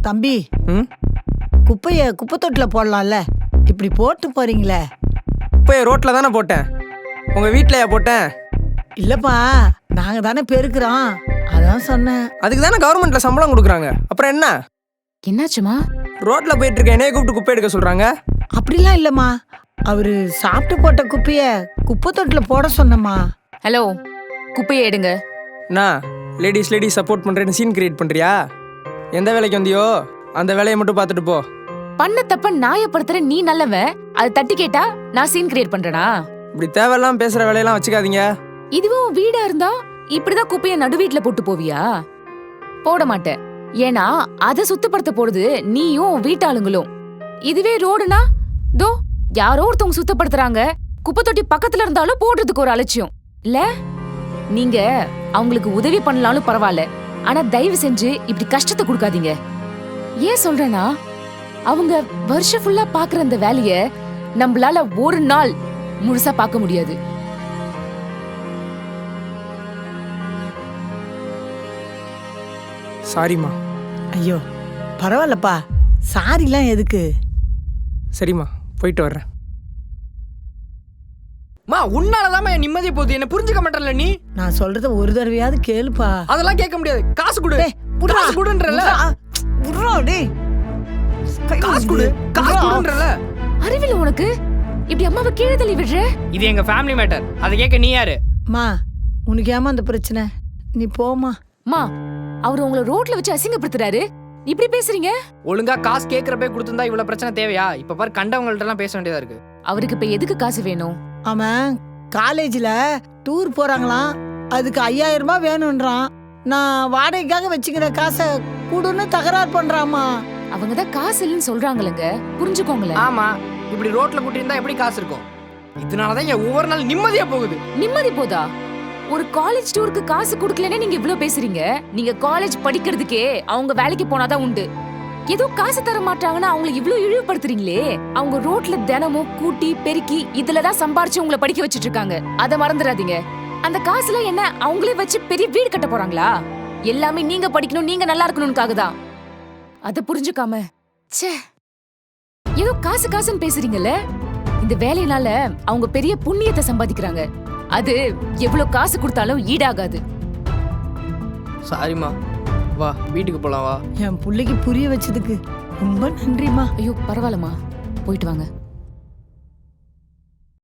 தம்பி, ம் குப்பைய குப்பை தொட்டில போடலாம்ல, இப்படி போட்டு போறீங்களே? குப்பையை ரோட்டில் தானே போட்டேன், உங்கள் வீட்டிலையா போட்டேன்? இல்லப்பா, நாங்க தானே பெருக்கிறோம், அதான் சொன்னேன். அதுக்கு தானே கவர்மெண்ட்டில் சம்பளம் கொடுக்குறாங்க, அப்புறம் என்ன? என்னாச்சுமா? ரோட்டில் போயிட்டு இருக்க என்னைய கூப்பிட்டு குப்பை எடுக்க சொல்கிறாங்க. அப்படிலாம் இல்லம்மா, அவரு சாப்பிட்டு போட்ட குப்பைய குப்பை தொட்டில போட சொன்னம்மா. ஹலோ, குப்பையை எடுங்க. என்ன லேடிஸ் சப்போர்ட் பண்ணுறேன்னு சீன் கிரியேட் பண்ணுறியா? எந்த வேலைக்கு வந்தியோ அந்த வேலையை மட்டும் பார்த்துட்டு போ. பண்ண தப்ப நியாயப்படுத்துற நீ நல்லவன், அது தட்டி கேட்டா நான் சீன் கிரியேட் பண்றேனா? இப்படி தேவையில்லாம் பேசுகிற வேலையெல்லாம் வச்சுக்காதீங்க. இதுவும் வீடா இருந்தா இப்படிதான் குப்பைய நடு வீட்டுல போட்டு போவியா? போட மாட்டேன். ஏன்னா அதை சுத்தப்படுத்த போறது நீயும் வீட்டாளுங்களும். இதுவே ரோடுனா தோ யாரோ ஒருத்தவங்க சுத்தப்படுத்துறாங்க, குப்பை தொட்டி பக்கத்துல இருந்தாலும் போடுறதுக்கு ஒரு அலட்சியம் இல்ல. நீங்க அவங்களுக்கு உதவி பண்ணலாலும் பரவாயில்ல, ஆனா தயவு செஞ்சு இப்படி கஷ்டத்தை கொடுக்காதீங்க. ஏன் சொல்றேன்னா, அவங்க வருஷம் ஃபுல்லா பாக்குற அந்த வேலைய நம்மளால ஒரு நாள் முழுசா பார்க்க முடியாது. சாரிம்மா. ஐயோ பரவாயில்லப்பா, சாரிலாம் எதுக்கு? சரிம்மா, போயிட்டு வர்றேன். மா உன்னாலதான் என் நிம்மதியை போகுது, என்ன புரிஞ்சுக்க மாட்டேன்ல நீ. நான் சொல்றத ஒரு தடவையாவது கேளுப்பா. அதெல்லாம் கேட்க முடியாது, காசு கொடு. புட்றா, காசு கொடுன்றல. புட்றா, டேய். காசு கொடு, காசு கொடுன்றல. அறிவில்ல உனக்கு? இப்படி அம்மாவை கீழே தள்ளி விடுற? இது எங்க ஃபேமிலி மேட்டர், அதை கேட்க நீ யாரு? மா, உனக்கு ஏமா அந்த பிரச்சனை? நீ போமா. மா, அவர் உங்களை ரோட்ல வச்சு அசிங்கப்படுத்துறாரு, இப்படி பேசுறீங்க? ஒழுங்கா காசு கேட்கறப்பே கொடுத்திருந்தா இவ்வளவு பிரச்சனை தேவையா? இப்ப பாரு, கண்டவங்கள்ட்ட எல்லாம் பேச வேண்டியதா இருக்கு. அவருக்கு இப்ப எதுக்கு காசு வேணும்? அவன் காலேஜ்ல டூர் போறாங்களாம், அதுக்கு 5000 ரூபாய் வேணும்ன்றான். நான் வாடகைக்காக வச்சுக்கிற காசை கூடுன்னு தகராறு பண்றாமா. அவங்கதான் காசு இல்லைன்னு சொல்றாங்களங்க, புரிஞ்சுக்கோங்களேன். ஆமா, இப்படி ரோட்ல கூட்டி இருந்தா எப்படி காசு இருக்கும்? இதனாலதான் என் ஒவ்வொரு நாள் நிம்மதியா போகுது. நிம்மதி போதா? ஒரு காலேஜ் டூருக்கு காசு கொடுக்கலனே நீங்க இவ்ளோ பேசுறீங்க. நீங்க காலேஜ் படிக்கிறதுக்கே அவங்க வேலைக்கு போனாதான் உண்டு. ஏதோ காசு தர மாட்டாங்கன்னா அவங்களை இவ்ளோ இழிவுபடுத்துறீங்களே. அவங்க ரோட்ல தினமும் கூட்டி பெருக்கி இதுலதான் சம்பாரிச்சு உங்களை படிக்க வச்சிட்டு இருக்காங்க, அதை மறந்துடாதீங்க. அந்த காசுல என்ன அவங்களே வச்சு பெரிய வீடு கட்ட போறாங்களா? எல்லாமே நீங்க படிக்கணும், நீங்க நல்லா இருக்கணும்னுக்காக தான். அதை புரிஞ்சுக்காம ச்சே, ஏதோ காசு காசுன்னு பேசுறீங்கல்ல. இந்த வேலையினால அவங்க பெரிய புண்ணியத்தை சம்பாதிக்கிறாங்க, அது எவ்வளவு காசு கொடுத்தாலும் ஈடாகாது. சாரிம்மா, வா வீட்டுக்கு போலாம் வா. என் பிள்ளைக்கு புரிய வச்சதுக்கு ரொம்ப நன்றிமா. ஐயோ பரவாயில்லம்மா, போயிட்டு வாங்க.